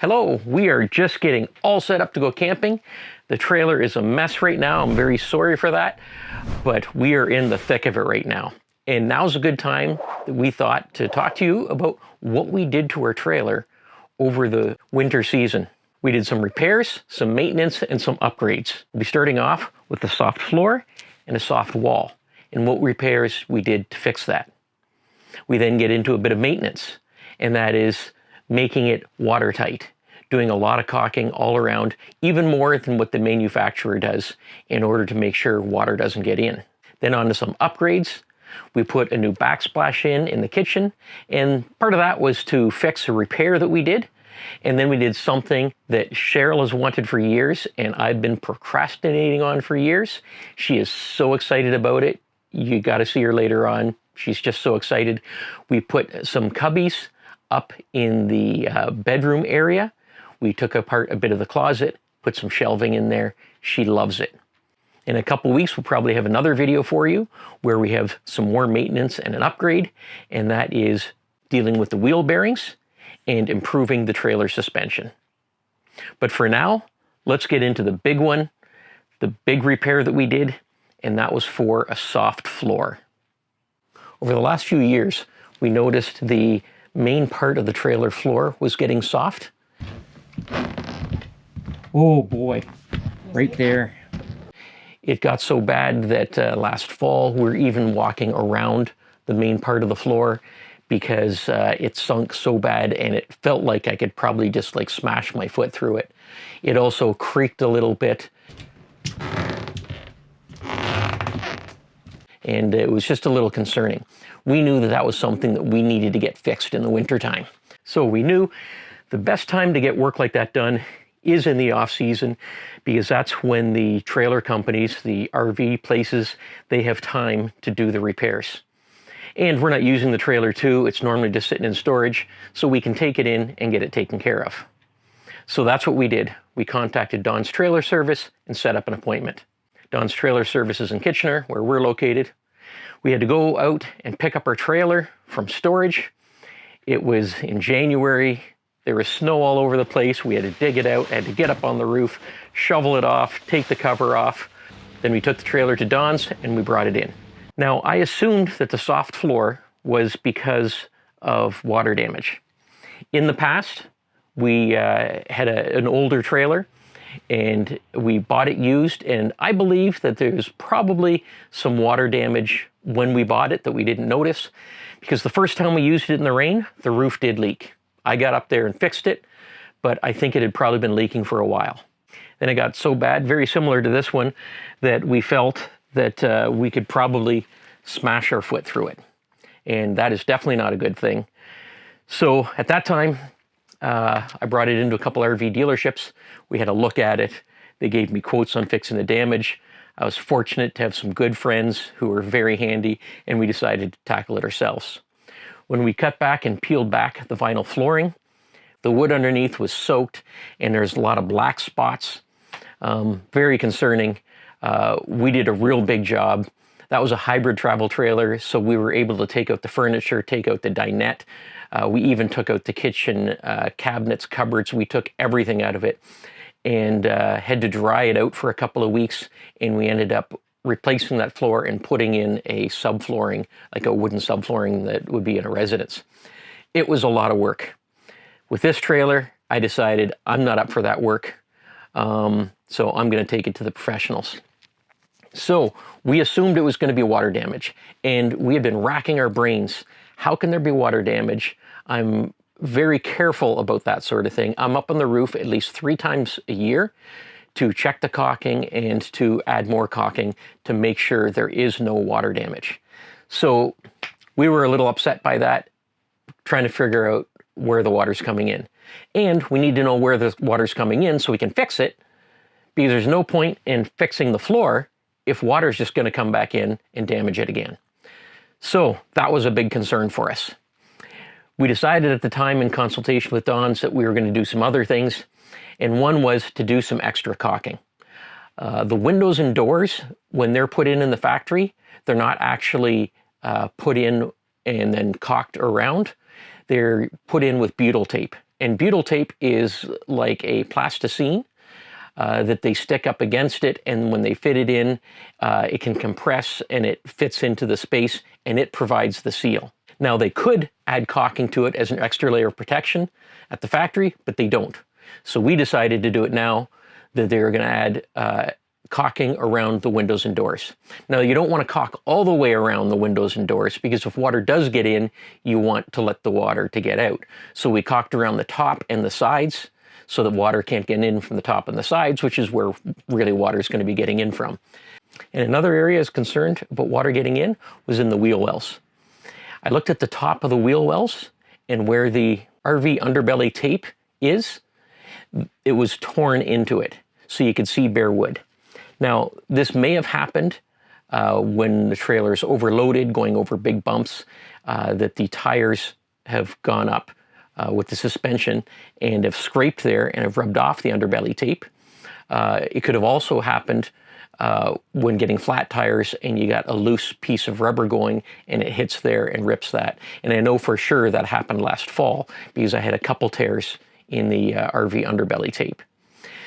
Hello, we are just getting all set up to go camping. The trailer is a mess right now. I'm very sorry for that, but we are in the thick of it right now. And now's a good time, we thought, to talk to you about what we did to our trailer over the winter season. We did some repairs, some maintenance, and some upgrades. We'll be starting off with a soft floor and a soft wall, and what repairs we did to fix that. We then get into a bit of maintenance, and that is making it watertight, doing a lot of caulking all around, even more than what the manufacturer does in order to make sure water doesn't get in. Then on to some upgrades. We put a new backsplash in the kitchen, and part of that was to fix a repair that we did. And then we did something that Cheryl has wanted for years, and I've been procrastinating on for years. She is so excited about it. You got to see her later on. She's just so excited. We put some cubbies up in the bedroom area. We took apart a bit of the closet, put some shelving in there. She loves it. In a couple weeks, we'll probably have another video for you where we have some more maintenance and an upgrade, and that is dealing with the wheel bearings and improving the trailer suspension. But for now, let's get into the big one, the big repair that we did, and that was for a soft floor. Over the last few years, we noticed the main part of the trailer floor was getting soft. Oh boy, right there. It got so bad that last fall we're even walking around the main part of the floor because it sunk so bad and it felt like I could probably just like smash my foot through it. It also creaked a little bit. And it was just a little concerning. We knew that that was something that we needed to get fixed in the wintertime. So we knew the best time to get work like that done is in the off season, because that's when the trailer companies, the RV places, they have time to do the repairs. And we're not using the trailer too. It's normally just sitting in storage, so we can take it in and get it taken care of. So that's what we did. We contacted Don's Trailer Service and set up an appointment. Don's Trailer Service is in Kitchener, where we're located. We had to go out and pick up our trailer from storage. It was in January. There was snow all over the place. We had to dig it out, had to get up on the roof, shovel it off, take the cover off. Then we took the trailer to Don's and we brought it in. Now, I assumed that the soft floor was because of water damage. In the past, we had an older trailer, and we bought it used, and I believe that there's probably some water damage when we bought it that we didn't notice, because the first time we used it in the rain, the roof did leak. I got up there and fixed it, but I think it had probably been leaking for a while. Then it got so bad, very similar to this one, that we felt that we could probably smash our foot through it. And that is definitely not a good thing. So at that time, I brought it into a couple RV dealerships. We had a look at it. They gave me quotes on fixing the damage. I was fortunate to have some good friends who were very handy, and we decided to tackle it ourselves. When we cut back and peeled back the vinyl flooring, the wood underneath was soaked, and there's a lot of black spots. Very concerning. We did a real big job. That was a hybrid travel trailer, so we were able to take out the furniture, take out the dinette. We even took out the kitchen cabinets, cupboards. We took everything out of it and had to dry it out for a couple of weeks, and we ended up replacing that floor and putting in a subflooring, like a wooden subflooring that would be in a residence. It was a lot of work. With this trailer, I decided I'm not up for that work, so I'm going to take it to the professionals. So we assumed it was going to be water damage, and we had been racking our brains. How can there be water damage? I'm very careful about that sort of thing. I'm up on the roof at least 3 times a year to check the caulking and to add more caulking to make sure there is no water damage. So we were a little upset by that, trying to figure out where the water's coming in. And we need to know where the water's coming in so we can fix it, because there's no point in fixing the floor if water's just going to come back in and damage it again. So that was a big concern for us. We decided at the time in consultation with Don's that we were going to do some other things, and one was to do some extra caulking. The windows and doors, when they're put in the factory, they're not actually put in and then caulked around. They're put in with butyl tape. And butyl tape is like a plasticine that they stick up against it, and when they fit it in, it can compress and it fits into the space and it provides the seal. Now they could add caulking to it as an extra layer of protection at the factory, but they don't. So we decided to do it now, that they were going to add caulking around the windows and doors. Now you don't want to caulk all the way around the windows and doors, because if water does get in, you want to let the water to get out. So we caulked around the top and the sides so that water can't get in from the top and the sides, which is where really water is going to be getting in from. And another area is concerned about water getting in was in the wheel wells. I looked at the top of the wheel wells, and where the RV underbelly tape is, it was torn into it, so you could see bare wood. Now, this may have happened when the trailer is overloaded, going over big bumps, that the tires have gone up with the suspension and have scraped there and have rubbed off the underbelly tape. It could have also happened when getting flat tires and you got a loose piece of rubber going and it hits there and rips that. And I know for sure that happened last fall, because I had a couple tears in the RV underbelly tape.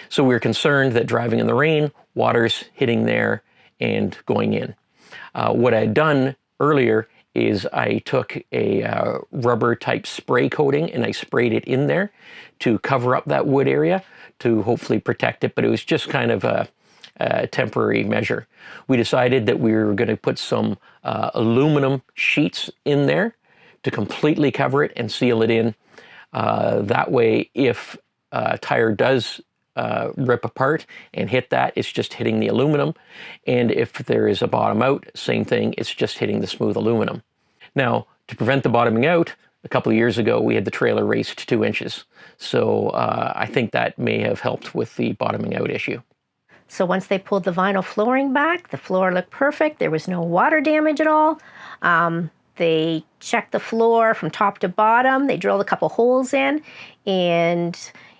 So we were concerned that driving in the rain, water's hitting there and going in. What I had done earlier is I took a rubber type spray coating and I sprayed it in there to cover up that wood area to hopefully protect it, but it was just kind of a temporary measure. We decided that we were going to put some aluminum sheets in there to completely cover it and seal it in. That way, if a tire does rip apart and hit that, it's just hitting the aluminum. And if there is a bottom out, same thing, it's just hitting the smooth aluminum. Now, to prevent the bottoming out, a couple of years ago, we had the trailer raised 2 inches. So I think that may have helped with the bottoming out issue. So once they pulled the vinyl flooring back, the floor looked perfect. There was no water damage at all. They checked the floor from top to bottom. They drilled a couple holes in, and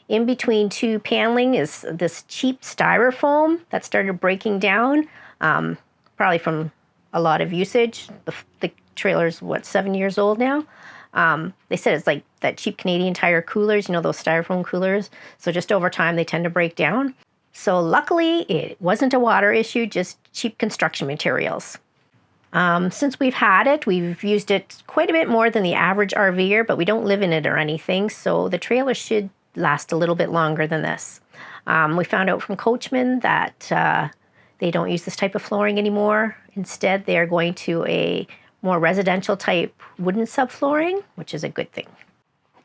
in between 2 paneling is this cheap styrofoam that started breaking down, probably from a lot of usage. The trailer's, what, 7 years old now? They said it's like that cheap Canadian Tire coolers, you know, those styrofoam coolers. So just over time, they tend to break down. So luckily, it wasn't a water issue, just cheap construction materials. Since we've had it, we've used it quite a bit more than the average RVer, but we don't live in it or anything, so the trailer should last a little bit longer than this. We found out from Coachmen that they don't use this type of flooring anymore. Instead, they're going to a more residential type wooden subflooring, which is a good thing.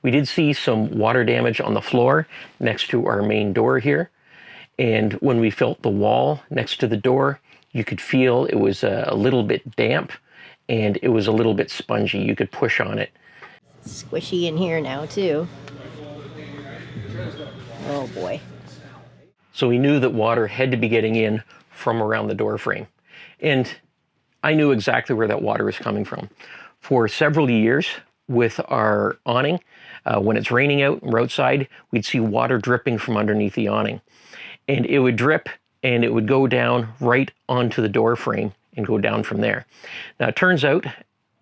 We did see some water damage on the floor next to our main door here. And when we felt the wall next to the door, you could feel it was a little bit damp and it was a little bit spongy. You could push on it. Squishy in here now too. Oh boy. So we knew that water had to be getting in from around the door frame. And I knew exactly where that water was coming from. For several years with our awning, when it's raining out and we're outside, we'd see water dripping from underneath the awning. And it would drip and it would go down right onto the door frame and go down from there. Now it turns out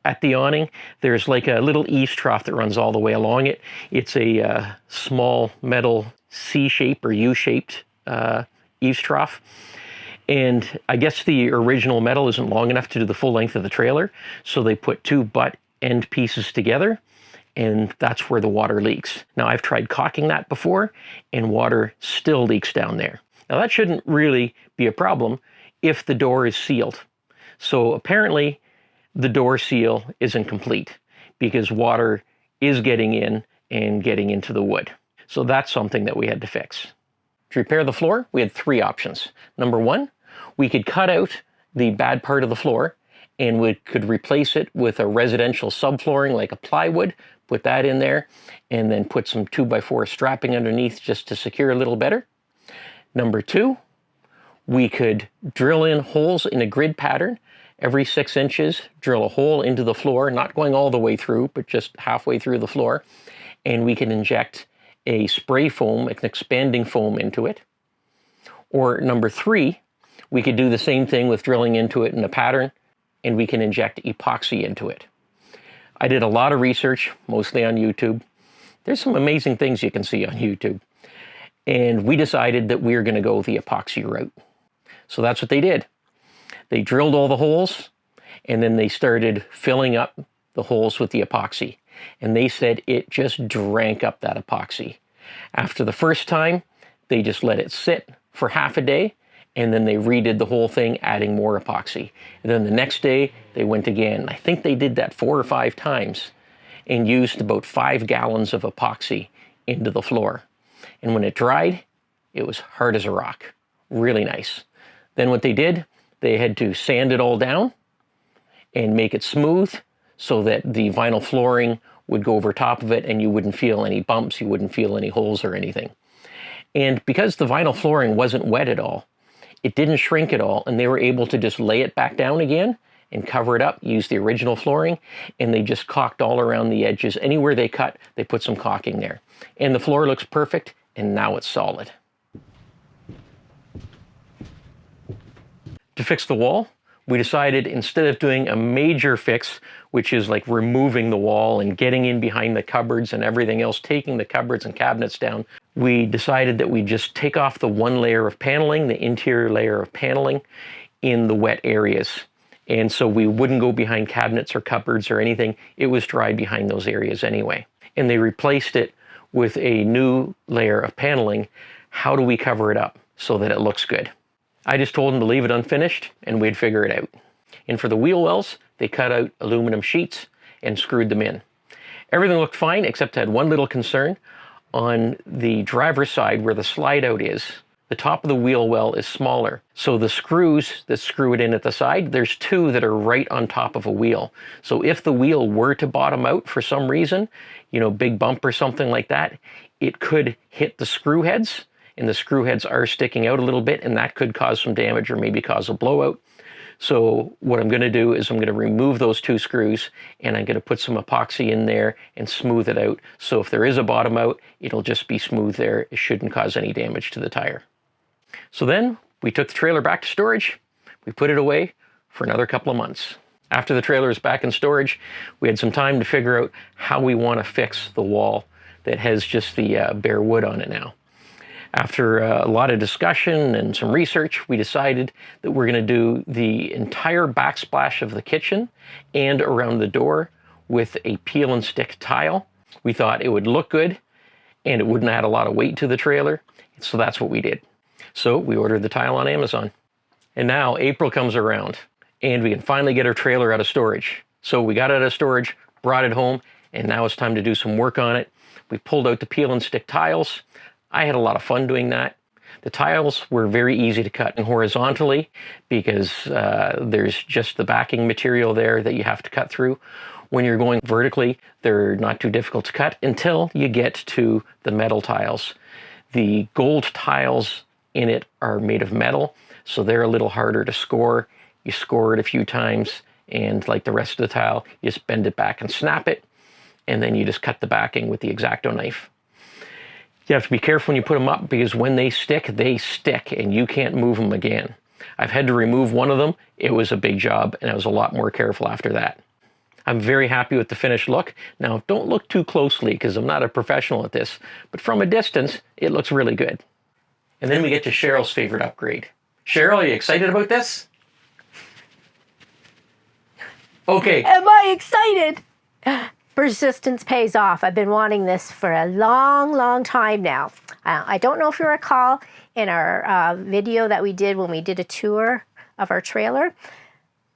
at the awning, there's like a little eaves trough that runs all the way along it. It's a small metal C-shaped or U-shaped eaves trough. And I guess the original metal isn't long enough to do the full length of the trailer, so they put 2 butt end pieces together, and that's where the water leaks. Now I've tried caulking that before, and water still leaks down there. Now that shouldn't really be a problem if the door is sealed. So apparently the door seal isn't complete because water is getting in and getting into the wood. So that's something that we had to fix. To repair the floor, we had 3 options. Number 1, we could cut out the bad part of the floor and we could replace it with a residential subflooring like a plywood, put that in there, and then put some 2x4 strapping underneath just to secure a little better. Number 2, we could drill in holes in a grid pattern. Every 6 inches, drill a hole into the floor, not going all the way through, but just halfway through the floor. And we can inject a spray foam, an expanding foam into it. Or number 3, we could do the same thing with drilling into it in a pattern, and we can inject epoxy into it. I did a lot of research, mostly on YouTube. There's some amazing things you can see on YouTube. And we decided that we were going to go the epoxy route. So that's what they did. They drilled all the holes, and then they started filling up the holes with the epoxy. And they said it just drank up that epoxy. After the first time, they just let it sit for half a day, and then they redid the whole thing, adding more epoxy. And then the next day, they went again. I think they did that 4 or 5 times and used about 5 gallons of epoxy into the floor. And when it dried, it was hard as a rock. Really nice. Then what they did, they had to sand it all down and make it smooth so that the vinyl flooring would go over top of it and you wouldn't feel any bumps, you wouldn't feel any holes or anything. And because the vinyl flooring wasn't wet at all, it didn't shrink at all, and they were able to just lay it back down again and cover it up, use the original flooring, and they just caulked all around the edges. Anywhere they cut, they put some caulking there. And the floor looks perfect, and now it's solid. To fix the wall, we decided instead of doing a major fix, which is like removing the wall and getting in behind the cupboards and everything else, taking the cupboards and cabinets down, we decided that we'd just take off the one layer of paneling, the interior layer of paneling, in the wet areas. And so we wouldn't go behind cabinets or cupboards or anything. It was dry behind those areas anyway. And they replaced it with a new layer of paneling. How do we cover it up so that it looks good? I just told them to leave it unfinished and we'd figure it out. And for the wheel wells, they cut out aluminum sheets and screwed them in. Everything looked fine, except had one little concern. On the driver's side where the slide out is, the top of the wheel well is smaller. So the screws that screw it in at the side, there's 2 that are right on top of a wheel. So if the wheel were to bottom out for some reason, you know, big bump or something like that, it could hit the screw heads, and the screw heads are sticking out a little bit, and that could cause some damage or maybe cause a blowout. So what I'm going to do is I'm going to remove those 2 screws, and I'm going to put some epoxy in there and smooth it out. So if there is a bottom out, it'll just be smooth there. It shouldn't cause any damage to the tire. So then we took the trailer back to storage. We put it away for another couple of months. After the trailer is back in storage, we had some time to figure out how we want to fix the wall that has just the bare wood on it now. After a lot of discussion and some research, we decided that we're going to do the entire backsplash of the kitchen and around the door with a peel and stick tile. We thought it would look good and it wouldn't add a lot of weight to the trailer, so that's what we did. So we ordered the tile on Amazon. And now April comes around and we can finally get our trailer out of storage. So we got it out of storage, brought it home, and now it's time to do some work on it. We pulled out the peel and stick tiles. I had a lot of fun doing that. The tiles were very easy to cut horizontally because there's just the backing material there that you have to cut through. When you're going vertically, they're not too difficult to cut until you get to the metal tiles. The gold tiles in it are made of metal, so they're a little harder to score. You score it a few times, and like the rest of the tile, you just bend it back and snap it, and then you just cut the backing with the X-Acto knife. You have to be careful when you put them up because when they stick, and you can't move them again. I've had to remove one of them. It was a big job, and I was a lot more careful after that. I'm very happy with the finished look. Now, don't look too closely because I'm not a professional at this, but from a distance, it looks really good. And then we get to Cheryl's favorite upgrade. Cheryl, are you excited about this? Okay. Am I excited? Persistence pays off. I've been wanting this for a long, long time now. I don't know if you recall in our video that we did when we did a tour of our trailer,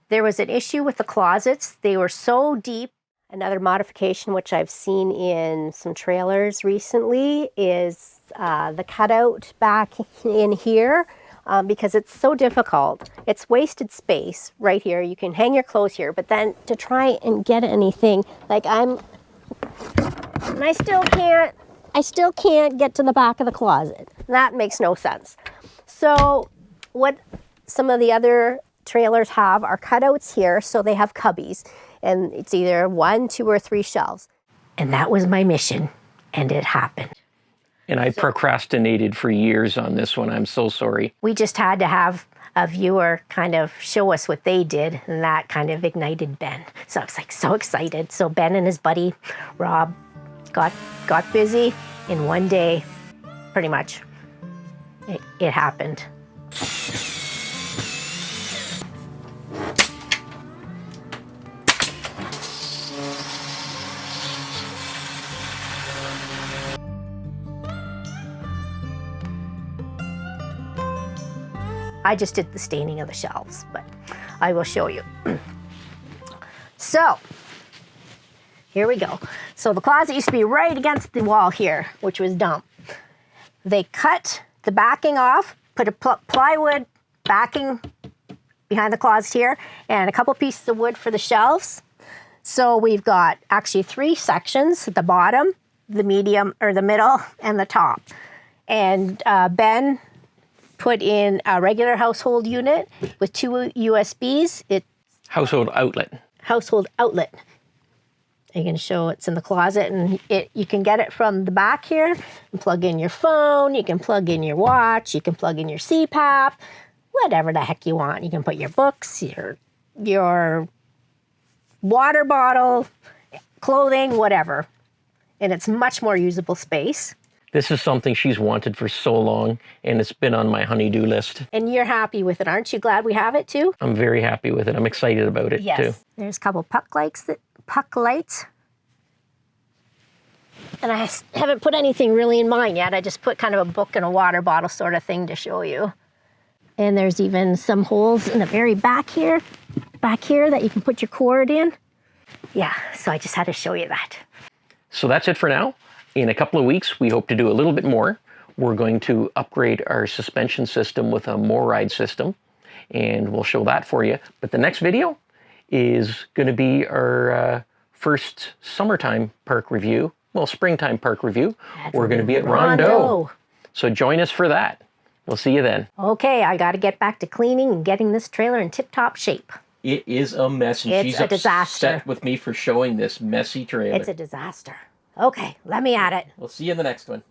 there was an issue with the closets. They were so deep. Another modification which I've seen in some trailers recently is the cutout back in here because it's so difficult. It's wasted space right here. You can hang your clothes here, but then to try and get anything, like I still can't get to the back of the closet. That makes no sense. So what some of the other trailers have are cutouts here, so they have cubbies, and it's either 1, 2, or 3 shelves. And that was my mission, and it happened. And I procrastinated for years on this one. I'm so sorry. We just had to have a viewer kind of show us what they did, and that kind of ignited Ben. So I was like so excited. So Ben and his buddy Rob got busy in one day, pretty much. It happened. I just did the staining of the shelves, but I will show you. So, here we go. So the closet used to be right against the wall here, which was dumb. They cut the backing off, put a plywood backing behind the closet here, and a couple pieces of wood for the shelves. So we've got actually 3 sections at the bottom, the medium, or the middle, and the top. And Ben put in a regular household unit with 2 USBs. It's Household outlet. household outlet. You can show it's in the closet, and you can get it from the back here and plug in your phone, you can plug in your watch, you can plug in your CPAP, whatever the heck you want. You can put your books, your water bottle, clothing, whatever. And it's much more usable space. This is something she's wanted for so long, and it's been on my honey-do list. And you're happy with it, aren't you? Glad we have it too? I'm very happy with it. I'm excited about it too. There's a couple puck lights. And I haven't put anything really in mine yet. I just put kind of a book and a water bottle sort of thing to show you. And there's even some holes in the very back here that you can put your cord in. Yeah, so I just had to show you that. So that's it for now. In a couple of weeks, we hope to do a little bit more. We're going to upgrade our suspension system with a more ride system, and we'll show that for you. But the next video is going to be our first summertime park review. Well, springtime park review. We're going to be at Rondo. So join us for that. We'll see you then. Okay, I got to get back to cleaning and getting this trailer in tip-top shape. It is a mess, and It's a disaster. upset with me for showing this messy trailer. It's a disaster. Okay, let me at it. We'll see you in the next one.